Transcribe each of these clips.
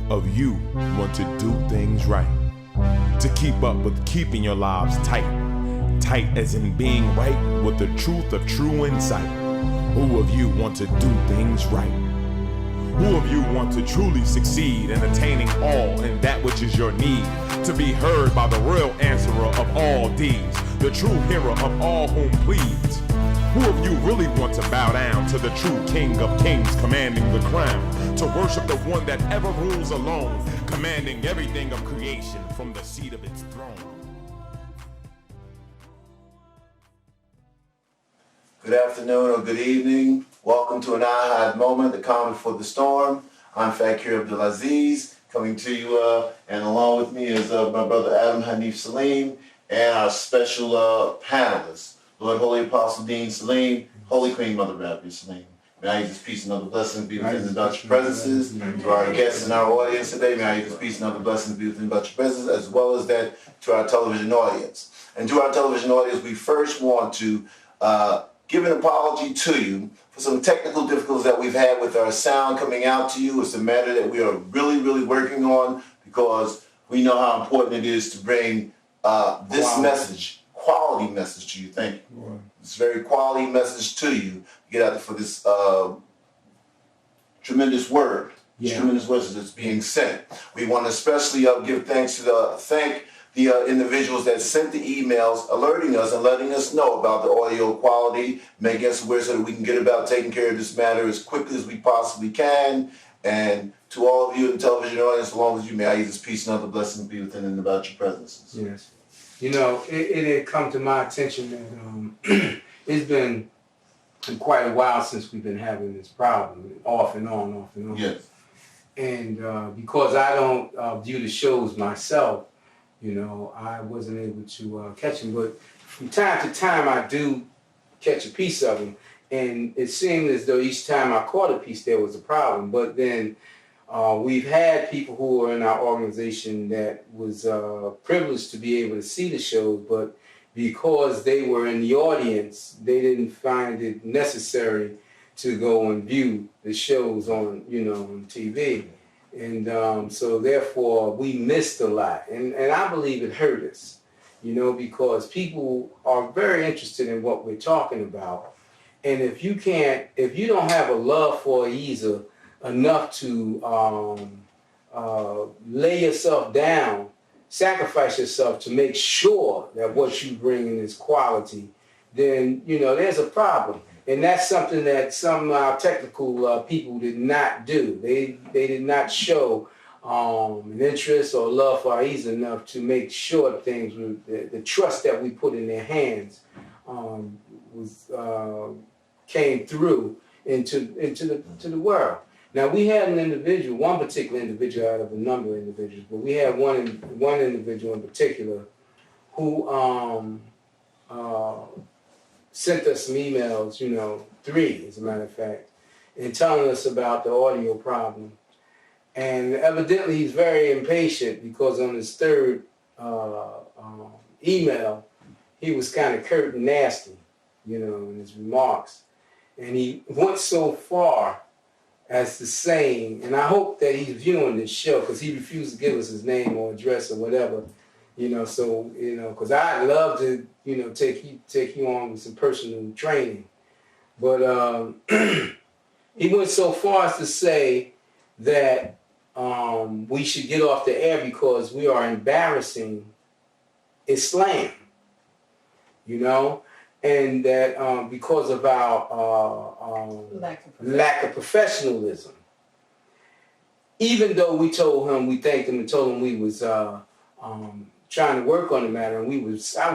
of you want to do things right? To keep up with keeping your lives tight. Tight as in being right with the truth of true insight. Who of you want to do things right? Who of you want to truly succeed in attaining all in that which is your need? To be heard by the real answerer of all deeds, the true hero of all whom pleads. Who of you really want to bow down to the true King of Kings commanding the crown? To worship the one that ever rules alone, commanding everything of creation from the seat of its throne. Good afternoon or good evening. Welcome to an A.H.A.D moment, the calm before the storm. I'm Fakir Abdulaziz, coming to you, and along with me is my brother Deen Saleem, and our special panelists, Lord Holy-Apostle Deen Saleem, Holy Queen Mother Rabbi Saleem. May I use this peace and other blessings be within the Dutch presences. To our guests in our audience today, may I use this peace and other blessings be within the Dutch presences, as well as that to our television audience. And to our television audience, we first want to give an apology to you for some technical difficulties that we've had with our sound coming out to you. It's a matter that we are really working on, because we know how important it is to bring this message, quality message to you. Thank you. Right. This very quality message to you. Get out there for this tremendous word. Yeah. Tremendous words that's being sent. We want to especially give thanks to the individuals that sent the emails alerting us and letting us know about the audio quality, making us aware so that we can get about taking care of this matter as quickly as we possibly can. And to all of you in the television audience, along with you, may I use this peace and other blessings be within and about your presences. Yes. You know, it had come to my attention that it's been quite a while since we've been having this problem, off and on. Yes. And because I don't view the shows myself, you know, I wasn't able to catch them. But from time to time, I do catch a piece of them. And it seemed as though each time I caught a piece, there was a problem. But then we've had people who are in our organization that was privileged to be able to see the shows, but because they were in the audience, they didn't find it necessary to go and view the shows on, on TV. And so therefore we missed a lot. And I believe it hurt us, because people are very interested in what we're talking about. And if you don't have a love for Ahezaah enough to lay yourself down, sacrifice yourself to make sure that what you bring in is quality, then, there's a problem. And that's something that some technical people did not do. They did not show an interest or love for Ahezaah enough to make sure things, the trust that we put in their hands came through into the world. Now, we had one particular individual out of a number of individuals, but we had one individual in particular who sent us some emails, 3 as a matter of fact, and telling us about the audio problem. And evidently he's very impatient, because on his third email, he was kind of curt and nasty, in his remarks. And he went so far as to saying, and I hope that he's viewing this show, because he refused to give us his name or address or whatever, because I'd love to, take you on with some personal training. But he went so far as to say that we should get off the air because we are embarrassing Islam, and that because of our lack of professionalism. Even though we thanked him and told him we was trying to work on the matter, and I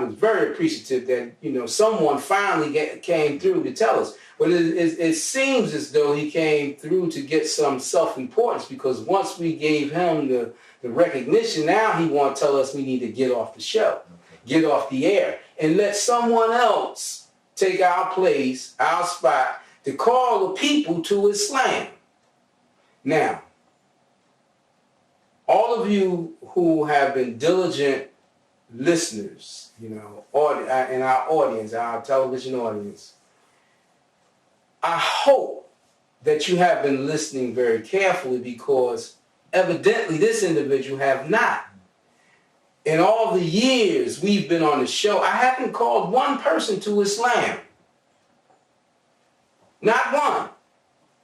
was very appreciative that someone finally came through to tell us. But it seems as though he came through to get some self-importance, because once we gave him the recognition, now he wants to tell us we need to get off the show, get off the air, and let someone else take our place, our spot, to call the people to Islam. Now, all of you who have been diligent listeners, in our audience, our television audience, I hope that you have been listening very carefully, because Evidently, this individual have not. In all the years we've been on the show, I haven't called one person to Islam. Not one.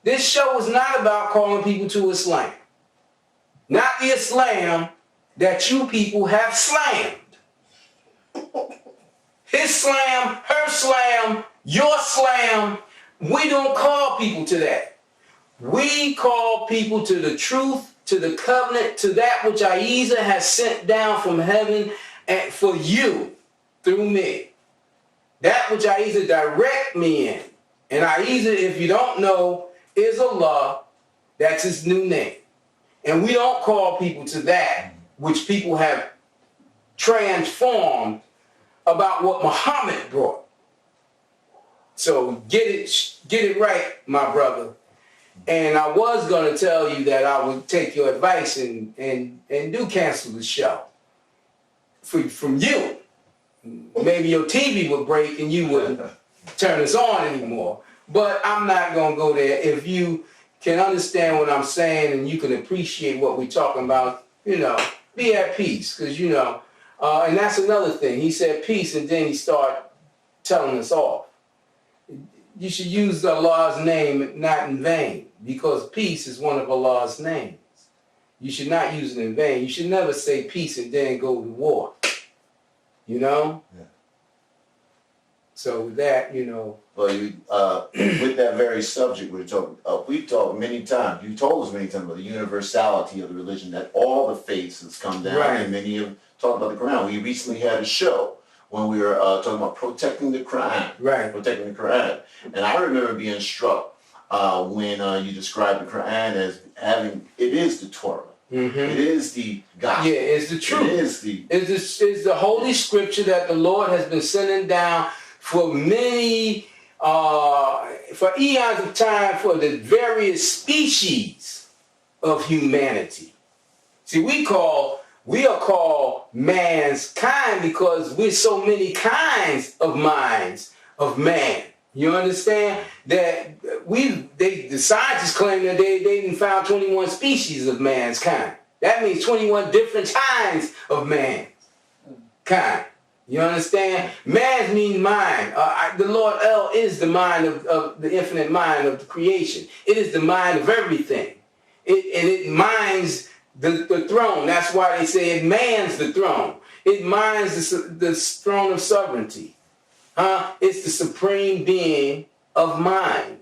This show is not about calling people to Islam. Not the Islam that you people have slammed. His slam, her slam, your slam. We don't call people to that. We call people to the truth, to the covenant, to that which Ahezaah has sent down from heaven and for you through me. That which Ahezaah direct me in. And Ahezaah, if you don't know, is Allah. That's his new name. And we don't call people to that which people have transformed about what Muhammad brought. So get it right, my brother. And I was going to tell you that I would take your advice and do cancel the show from you. Maybe your TV would break and you wouldn't turn us on anymore. But I'm not going to go there. If you can understand what I'm saying and you can appreciate what we're talking about, be at peace. Because, and that's another thing. He said peace and then he started telling us off. You should use Allah's name not in vain, because peace is one of Allah's names. You should not use it in vain. You should never say peace and then go to war. Yeah. So with that, Well, with that very subject we've talked many times. You told us many times about the universality of the religion, that all the faiths has come down, right. And many have talked about the Quran. We recently had a show when we were talking about protecting the Quran. Right. Protecting the Quran. And I remember being struck when you described the Quran as having, it is the Torah. Mm-hmm. It is the gospel. Yeah, it's the truth. It's the holy scripture that the Lord has been sending down for many, for eons of time, for the various species of humanity. See, we are called mankind because we're so many kinds of minds of man. You understand? That the scientists claim that they didn't found 21 species of mankind. That means 21 different kinds of mankind. You understand? Man means mind. The Lord El is the mind of the infinite mind of the creation. It is the mind of everything. It minds the throne. That's why they say it mans the throne. It minds the throne of sovereignty. It's the supreme being of mind.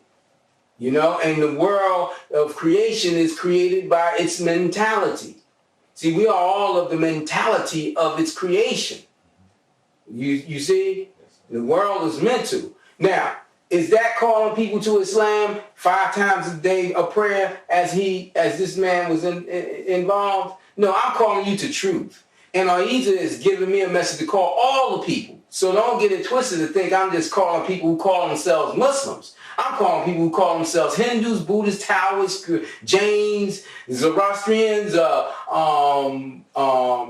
And the world of creation is created by its mentality. See, we are all of the mentality of its creation. You see? The world is mental. Now, is that calling people to Islam 5 times a day of prayer as this man was involved? No, I'm calling you to truth. And Ahezaah is giving me a message to call all the people. So don't get it twisted to think I'm just calling people who call themselves Muslims. I'm calling people who call themselves Hindus, Buddhists, Taoists, Jains, Zoroastrians,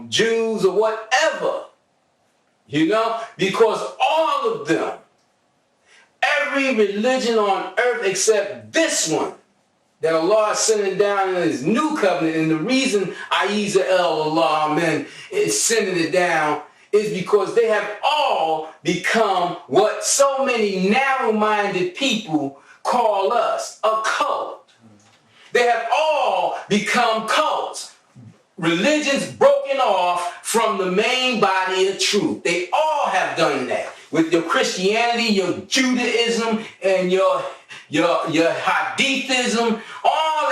Jews, or whatever. Because all of them, every religion on earth except this one that Allah is sending down in his new covenant, and the reason Ahezaah El Allah Amen is sending it down is because they have all become what so many narrow-minded people call us, a cult. They have all become cults. Religions broken off from the main body of truth. They all have done that. With your Christianity, your Judaism, and your Hadithism, all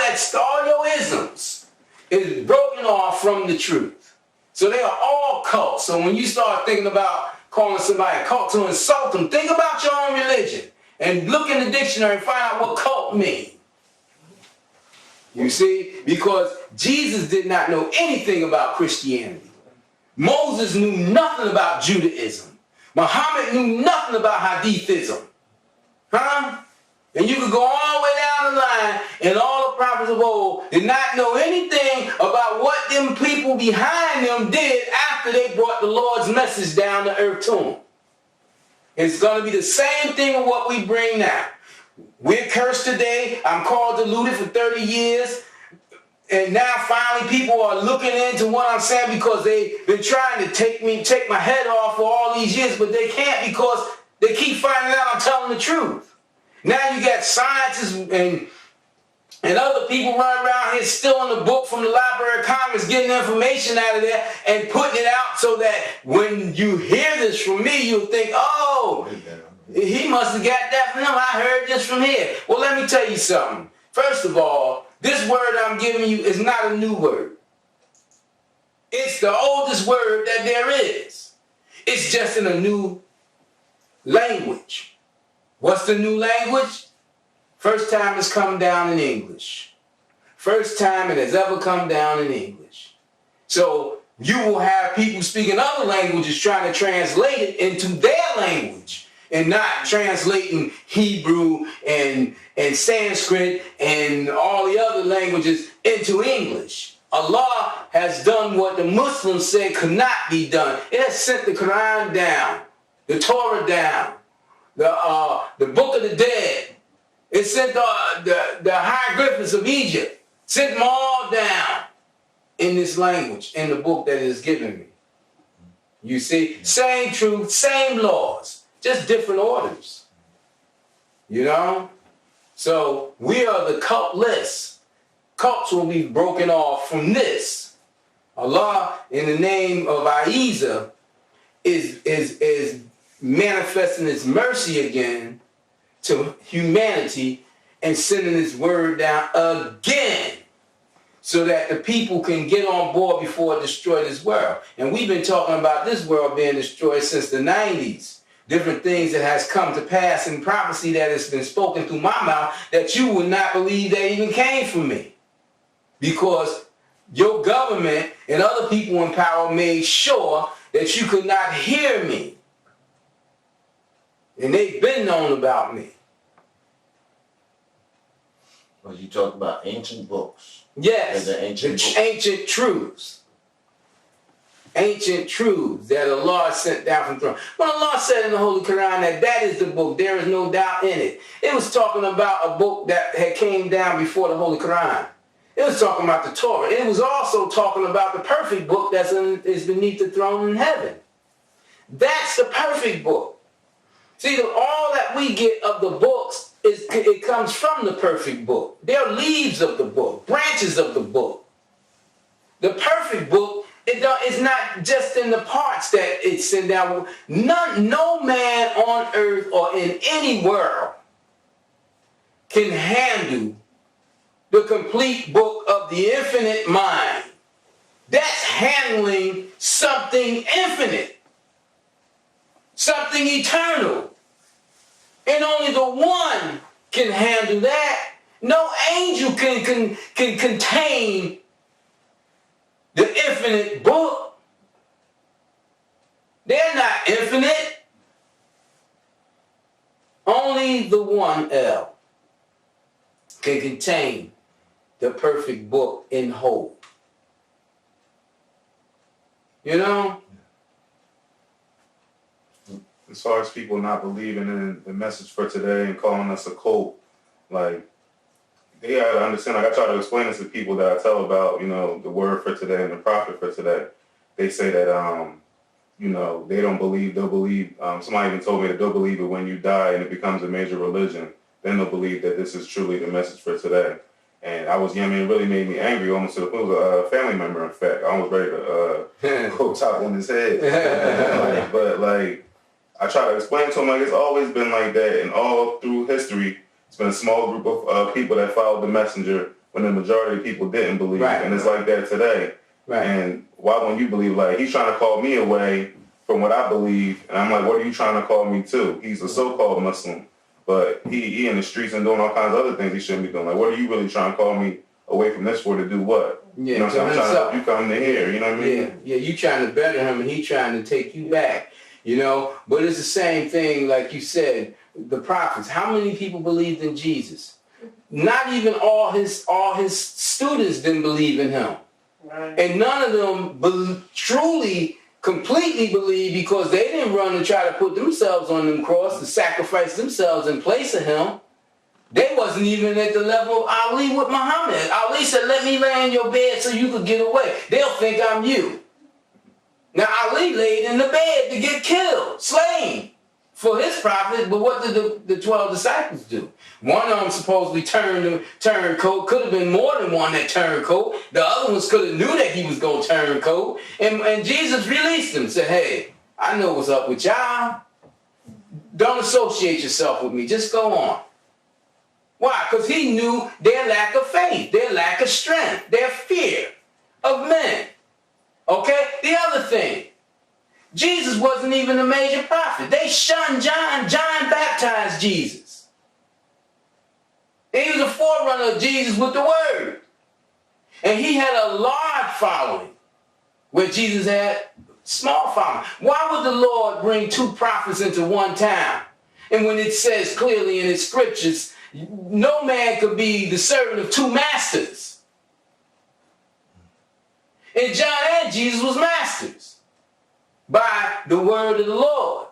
your isms is broken off from the truth. So they are all cults. So when you start thinking about calling somebody a cult to insult them, think about your own religion and look in the dictionary and find out what cult means. You see? Because Jesus did not know anything about Christianity. Moses knew nothing about Judaism. Muhammad knew nothing about Hadithism. And you could go all the way down the line, and all the prophets of old did not know anything about what them people behind them did after they brought the Lord's message down to earth to them. It's going to be the same thing with what we bring now. We're cursed today. I'm called deluded for 30 years. And now finally people are looking into what I'm saying because they've been trying to take my head off for all these years, but they can't because they keep finding out I'm telling the truth. Now you got scientists and other people running around here stealing the book from the Library of Congress, getting information out of there and putting it out so that when you hear this from me, you'll think, oh, he must have got that from him. I heard this from here. Well, let me tell you something. First of all, this word I'm giving you is not a new word. It's the oldest word that there is. It's just in a new language. What's the new language? First time it's come down in English. First time it has ever come down in English. So you will have people speaking other languages trying to translate it into their language and not translating Hebrew and Sanskrit and all the other languages into English. Allah has done what the Muslims said could not be done. It has sent the Quran down, the Torah down, the Book of the Dead. It sent the hieroglyphics of Egypt, sent them all down in this language, in the book that it is given me. You see, same truth, same laws, just different orders. You know? So we are the cult list. Cults will be broken off from this. Allah, in the name of Ahezaah, is manifesting His mercy again to humanity and sending His word down again so that the people can get on board before it destroys this world. And we've been talking about this world being destroyed since the 90s. Different things that has come to pass in prophecy that has been spoken through my mouth that you would not believe that even came from me. Because your government and other people in power made sure that you could not hear me. And they've been known about me. Well, you talk about ancient books. Yes, ancient truths. Ancient truths that Allah sent down from throne. When Allah said in the Holy Quran that is the book, there is no doubt in it. It was talking about a book that had came down before the Holy Quran. It was talking about the Torah. It was also talking about the perfect book is beneath the throne in heaven. That's the perfect book. See, all that we get of the books, it comes from the perfect book. They're leaves of the book, branches of the book. The perfect book is not just in the parts that it's sent down. No man on earth or in any world can handle the complete book of the infinite mind. That's handling something infinite, something eternal. And only the one can handle that. No angel can contain the infinite book. They're not infinite. Only the one L can contain the perfect book in whole. You know? As far as people not believing in the message for today and calling us a cult, like, they gotta understand, like I try to explain this to people that I tell about, you know, the word for today and the prophet for today. They say that, you know, they don't believe, they'll believe, somebody even told me that they'll believe it when you die and it becomes a major religion. Then they'll believe that this is truly the message for today. And I was, it really made me angry, almost to the point. It was a family member, in fact. I was ready to go top on his head. But I try to explain to him, it's always been like that. And all through history, it's been a small group of people that followed the messenger when the majority of people didn't believe. Right. And it's like that today. Right. And why won't you believe? He's trying to call me away from what I believe. And I'm like, what are you trying to call me to? He's a so-called Muslim. But he in the streets and doing all kinds of other things he shouldn't be doing. What are you really trying to call me away from this for to do what? Yeah, you know what I'm saying? I'm trying to help you come to here, you know what I mean? Yeah, you trying to better him and he trying to take you back, you know? But it's the same thing, like you said, the prophets. How many people believed in Jesus? Not even all his students didn't believe in him. Right. And none of them truly completely believe because they didn't run and try to put themselves on the cross to sacrifice themselves in place of him. They wasn't even at the level of Ali with Muhammad. Ali said, let me lay in your bed so you could get away. They'll think I'm you. Now, Ali laid in the bed to get killed, slain for his prophet, but what did the 12 disciples do? One of them supposedly turned coat. Could have been more than one that turned coat. The other ones could have knew that he was going to turn coat. And Jesus released them, said, hey, I know what's up with y'all. Don't associate yourself with me. Just go on. Why? Because he knew their lack of faith, their lack of strength, their fear of men. Okay? The other thing, Jesus wasn't even a major prophet. They shunned John. John baptized Jesus. He was a forerunner of Jesus with the word. And he had a large following where Jesus had small following. Why would the Lord bring two prophets into one town? And when it says clearly in his scriptures, no man could be the servant of two masters. And John and Jesus was masters by the word of the Lord,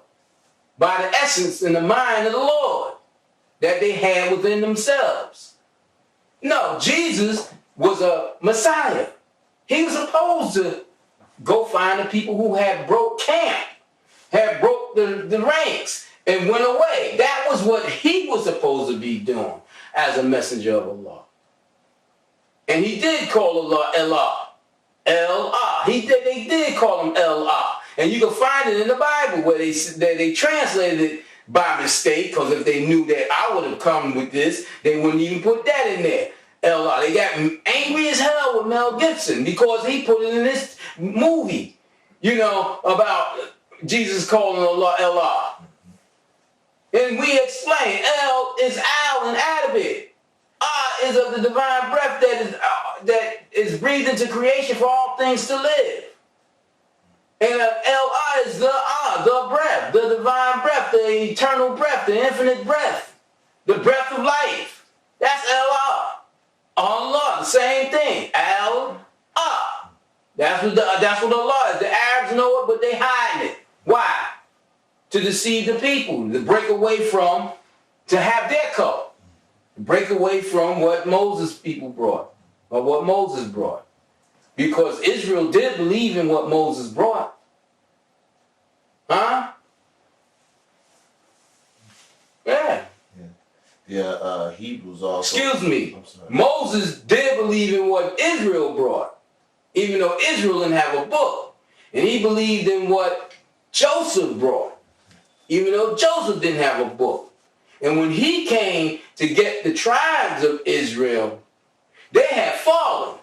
by the essence and the mind of the Lord that they had within themselves. No, Jesus was a Messiah. He was supposed to go find the people who had broke camp, had broke the ranks, and went away. That was what he was supposed to be doing as a messenger of Allah. And he did call Allah. They did call him Allah. And you can find it in the Bible where they translated it by mistake, because if they knew that I would have come with this, they wouldn't even put that in there. Allah. They got angry as hell with Mel Gibson because he put it in this movie, about Jesus calling Allah. And we explain, El is Al in Arabic. Ah is of the divine breath that is breathed into creation for all things to live. And El is the breath, the divine breath, the eternal breath, the infinite breath, the breath of life. That's Allah. Allah, the same thing. Al-Ah. That's what Allah is. The Arabs know it, but they hide it. Why? To deceive the people, to break away from, to have their cult, break away from what Moses' people brought, or what Moses brought. Because Israel did believe in what Moses brought. Huh? Yeah. Hebrews also. Excuse me. Moses did believe in what Israel brought, even though Israel didn't have a book. And he believed in what Joseph brought, even though Joseph didn't have a book. And when he came to get the tribes of Israel, they had fallen.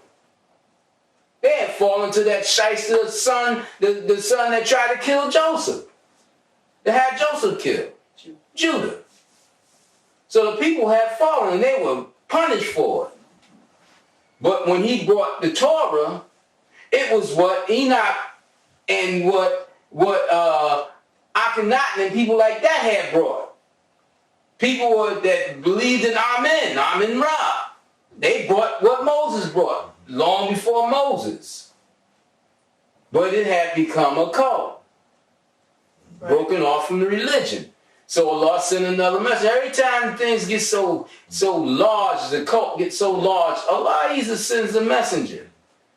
They had fallen to that shyster son, the son that tried to kill Joseph. They had Joseph killed. Judah. So the people had fallen and they were punished for it. But when he brought the Torah, it was what Enoch and what Akhenaten and people like that had brought. People that believed in Amen Ra. They brought what Moses brought long before Moses. But it had become a cult. Right. Broken off from the religion. So Allah sent another message. Every time things get so large, the cult gets so large, Allah either sends a messenger.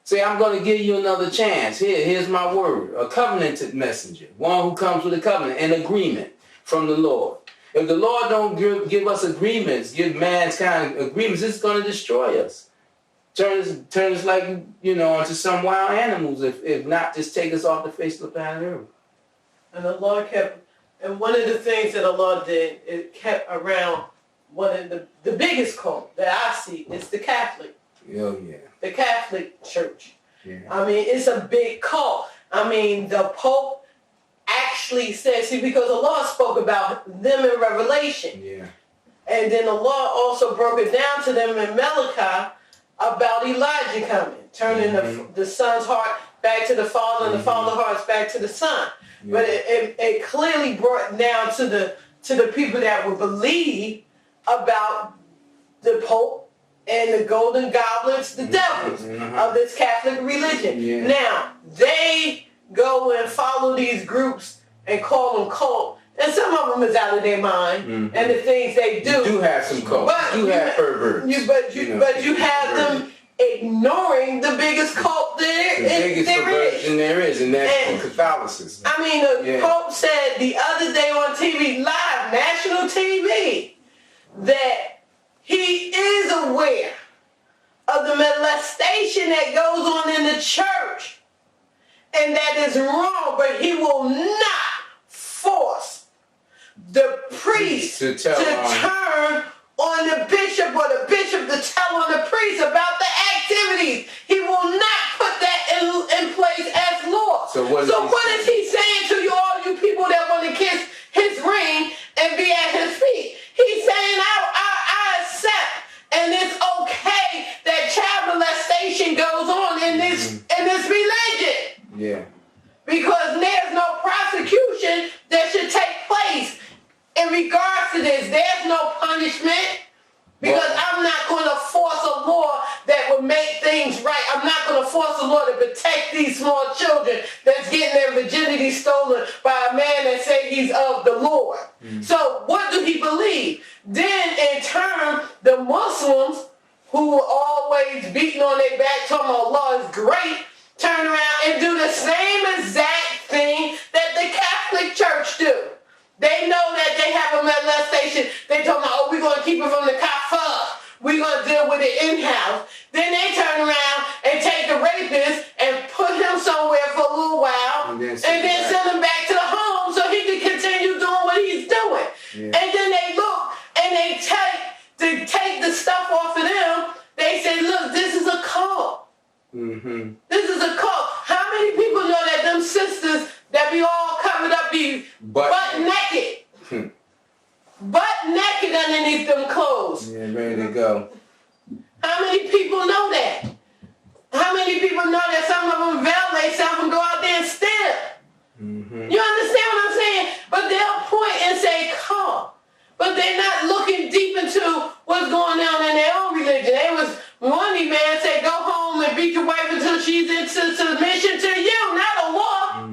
Say, I'm going to give you another chance. Here's my word. A covenanted messenger. One who comes with a covenant, an agreement from the Lord. If the Lord don't give us agreements, give mankind agreements, it's going to destroy us. Turn us like, into some wild animals, if not just take us off the face of the planet Earth. And Allah and one of the things that Allah did, it kept around one of the biggest cult that I see is the Catholic. Oh, yeah. The Catholic Church. Yeah. I mean, it's a big cult. I mean, the Pope actually said, because Allah spoke about them in Revelation. Yeah. And then Allah also broke it down to them in Malachi about Elijah coming, turning the son's heart back to the father and the father's heart back to the son. Yeah. But it clearly brought down to the people that would believe about the Pope and the golden goblets, the devils of this Catholic religion. Yeah. Now, they go and follow these groups and call them cult. And some of them is out of their mind and the things they do. You do have some cults. You have perverts. But you have them ignoring the biggest cult there is, and that's Catholicism. I mean, the Pope said the other day on TV, live, national TV, that he is aware of the molestation that goes on in the church, and that is wrong, but he will not force the priest to turn on the bishop or the bishop to tell on the priest about the activities. He will not put that in place as law. So what is he saying to you, all you people that want to kiss his ring and be at his feet? He's saying, I accept, and it's okay that child molestation goes on in this religion. Yeah. Because there's no prosecution that should take place in regards to this. There's no punishment. Because I'm not going to force a law that will make things right. I'm not going to force a law to protect these small children that's getting their virginity stolen by a man that say he's of the Lord. So what do he believe? Then in turn, the Muslims who are always beating on their back talking about Allah is great, turn around and do the same exact thing that the Catholic Church do. They know that they have a molestation. They talking about, we're going to keep it from the kafir. We're going to deal with it in-house. Then they turn around and take the rapist and put him somewhere for a little while and then send him back to the home so he can continue doing what he's doing. Yeah. And then they look and they take the stuff off of them. They say, look, this is a cult. This is a cult. How many people know that them sisters that be all covered up be butt naked? Butt naked underneath them clothes. Yeah, ready to go. How many people know that? How many people know that some of them veil themselves and go out there and steal? You understand what I'm saying? But they'll point and say, come. But they're not looking deep into what's going on in their own religion. They was one man said, go home and beat your wife until she's in submission to you, not a law.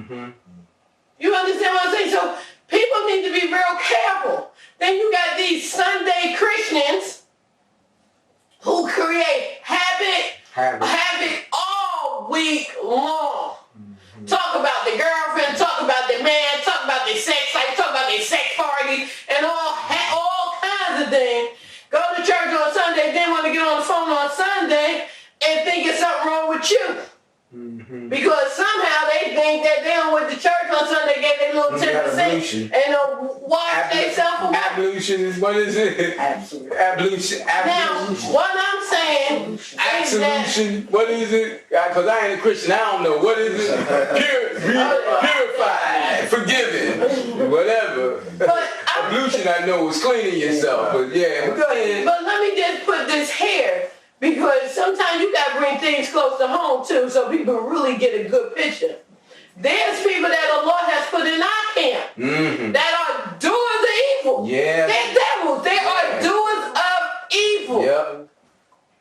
You understand what I'm saying? So people need to be real careful. Then you got these Sunday Christians who create habit all week long. Talk about the girlfriend, talk about the man, talk about their sex life, talk about their sex parties, and all kinds of things. Go to church on Sunday, then want to get on the phone on Sunday and think it's something wrong with you. Because somehow they think that they don't went to church on Sunday, get their little 10% and wash themselves away. Ablution is, what is it? Ablution. Now, what I'm saying is absolution, what is it? Because I ain't a Christian, I don't know. What is it? Purified, forgiven, whatever. But ablution, I know, is cleaning yourself. But yeah, go ahead. But let me just put this here. Because sometimes you got to bring things close to home, too, so people really get a good picture. There's people that Allah has put in our camp that are doers of evil. Yeah. They're devils. They are doers of evil. Yep.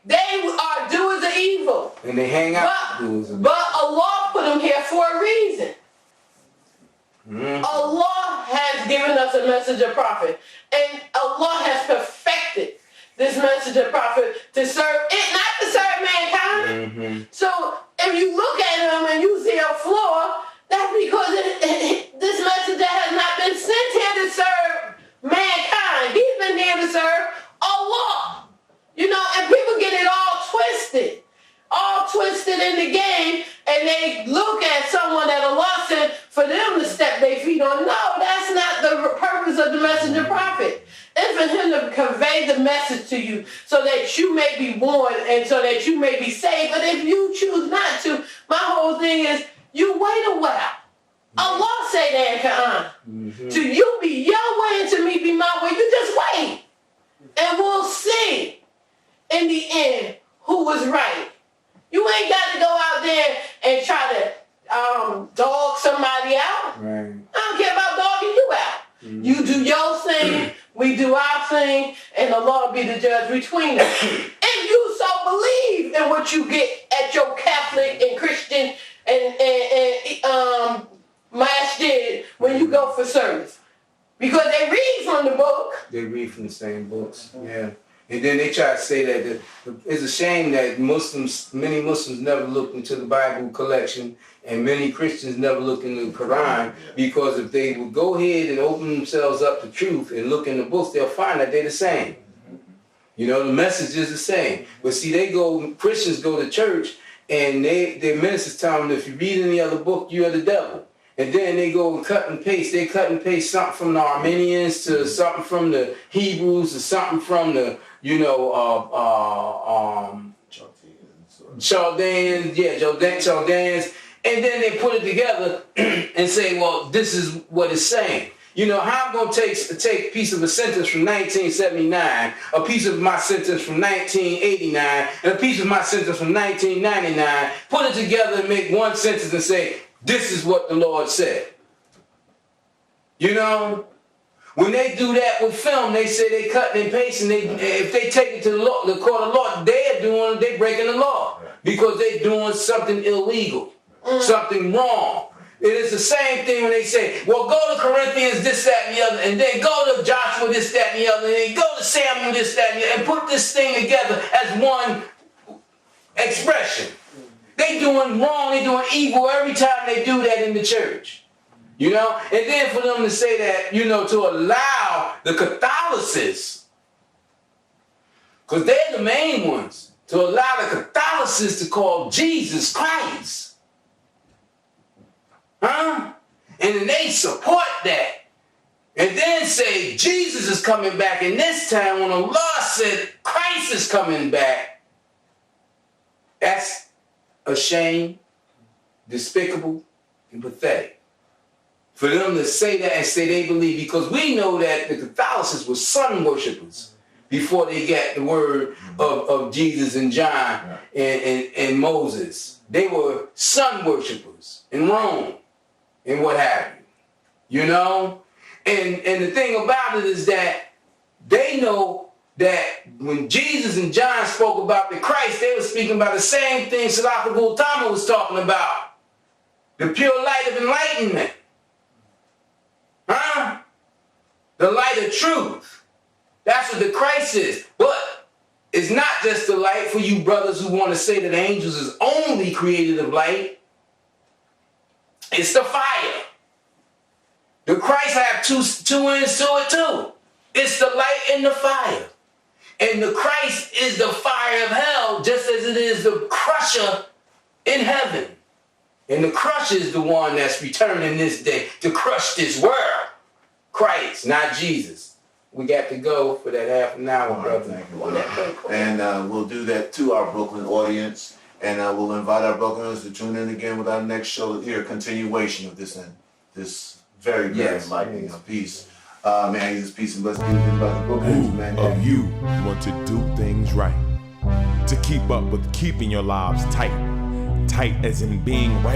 They are doers of evil. And they hang out with doers of evil. But Allah put them here for a reason. Allah has given us a message of prophet. And Allah has perfected this message of prophet to serve it, not to serve mankind. So if you look at him and you see a flaw, that's because this message has not been sent here to serve mankind. He's been here to serve Allah. You know, and people get it all twisted in the game, and they look at someone that Allah sent for them to step their feet on. No, that's not the purpose of the message of prophet. It's for him to convey the message to you so that you may be warned and so that you may be saved. But if you choose not to, my whole thing is you wait a while. Allah say that in Quran. To you be your way and to me be my way. You just wait. And we'll see in the end who was right. You ain't got to go out there and try to dog somebody out. Right. I don't care about dogging you out. You do your thing, we do our thing, and the Lord be the judge between us. If you so believe in what you get at your Catholic and Christian and masjid when you go for service. They read from the same books. Yeah. And then they try to say that it's a shame that many Muslims never looked into the Bible collection and many Christians never look into the Quran, because if they would go ahead and open themselves up to truth and look in the books, they'll find that they're the same. You know, the message is the same. But see, Christians go to church and their ministers tell them, if you read any other book, you're the devil. And then they go and cut and paste. They cut and paste something from the Armenians to something from the Hebrews to something from the, Chaldeans. And then they put it together and say, well, this is what it's saying. You know, how I'm going to take a piece of a sentence from 1979, a piece of my sentence from 1989, and a piece of my sentence from 1999, put it together and make one sentence and say, this is what the Lord said. You know? When they do that with film, they say they cut and paste, and if they take it to the court of law, they're breaking the law because they're doing something illegal, something wrong. It is the same thing when they say, well, go to Corinthians, this, that, and the other, and then go to Joshua, this, that, and the other, and then go to Samuel, this, that, and the other, and put this thing together as one expression. They doing wrong, they doing evil every time they do that in the church. You know? And then for them to say that, to allow the Catholicists, because they're the main ones, to allow the Catholicists to call Jesus Christ. Huh? And then they support that. And then say Jesus is coming back. And this time when Allah said Christ is coming back, that's a shame, despicable, and pathetic. For them to say that and say they believe, because we know that the Catholicists were sun worshipers before they got the word of Jesus and John and Moses. They were sun worshipers in Rome and what have you. You know? And the thing about it is that they know that when Jesus and John spoke about the Christ, they were speaking about the same thing Salafah Gautama was talking about. The pure light of enlightenment. Huh? The light of truth. That's what the Christ is. But it's not just the light for you brothers who want to say that angels is only created of light. It's the fire. The Christ have two ends to it too. It's the light and the fire. And the Christ is the fire of hell, just as it is the crusher in heaven. And the crusher is the one that's returning this day to crush this world. Christ, not Jesus. We got to go for that half an hour, brother. Thank you, brother. And we'll do that to our Brooklyn audience. And we'll invite our Brooklyners to tune in again with our next show here, continuation of this very, very enlightening piece. Man, Jesus, peace and blessings about the Brooklyn. Who of you want to do things right? To keep up with keeping your lives tight. Tight as in being right